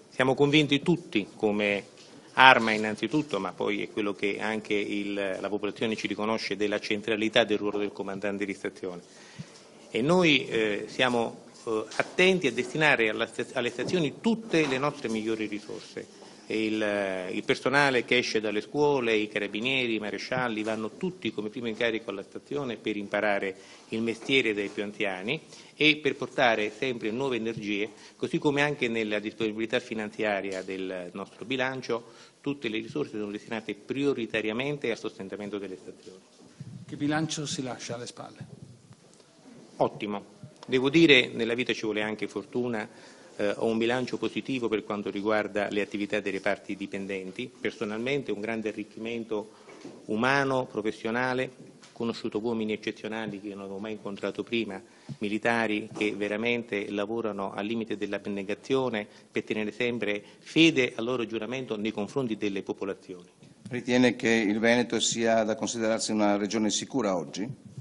Siamo convinti tutti, come Arma innanzitutto, ma poi è quello che anche la popolazione ci riconosce, della centralità del ruolo del comandante di stazione. E noi siamo attenti a destinare alle stazioni tutte le nostre migliori risorse. Il personale che esce dalle scuole, i carabinieri, i marescialli vanno tutti come primo incarico alla stazione per imparare il mestiere dei più anziani e per portare sempre nuove energie, così come anche nella disponibilità finanziaria del nostro bilancio tutte le risorse sono destinate prioritariamente al sostentamento delle stazioni. Che bilancio si lascia alle spalle? Ottimo. Devo dire, nella vita ci vuole anche fortuna. Ho un bilancio positivo per quanto riguarda le attività dei reparti dipendenti. Personalmente un grande arricchimento umano, professionale, conosciuto uomini eccezionali che non avevo mai incontrato prima, militari che veramente lavorano al limite dell'abnegazione per tenere sempre fede al loro giuramento nei confronti delle popolazioni. Ritiene che il Veneto sia da considerarsi una regione sicura oggi?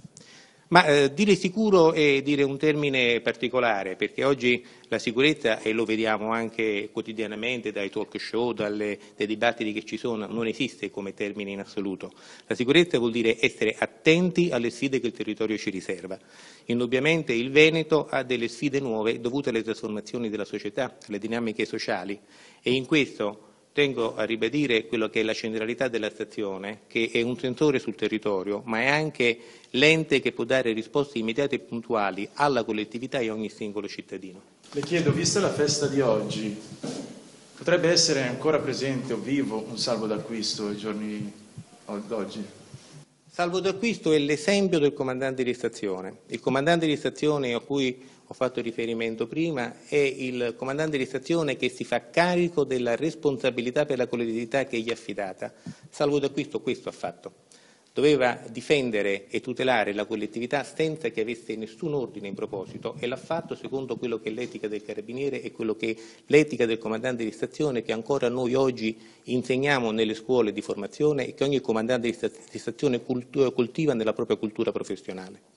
Ma dire sicuro è dire un termine particolare, perché oggi la sicurezza, e lo vediamo anche quotidianamente dai talk show, dai dibattiti che ci sono, non esiste come termine in assoluto. La sicurezza vuol dire essere attenti alle sfide che il territorio ci riserva. Indubbiamente il Veneto ha delle sfide nuove dovute alle trasformazioni della società, alle dinamiche sociali, e in questo tengo a ribadire quello che è la centralità della stazione, che è un sensore sul territorio, ma è anche l'ente che può dare risposte immediate e puntuali alla collettività e a ogni singolo cittadino. Le chiedo, vista la festa di oggi, potrebbe essere ancora presente o vivo un salvo d'acquisto ai giorni d'oggi? Salvo d'acquisto è l'esempio del comandante di stazione. Il comandante di stazione a cui ho fatto riferimento prima è il comandante di stazione che si fa carico della responsabilità per la collettività che gli è affidata. Salvo d'acquisto questo ha fatto. Doveva difendere e tutelare la collettività senza che avesse nessun ordine in proposito e l'ha fatto secondo quello che è l'etica del carabiniere e quello che è l'etica del comandante di stazione che ancora noi oggi insegniamo nelle scuole di formazione e che ogni comandante di stazione coltiva nella propria cultura professionale.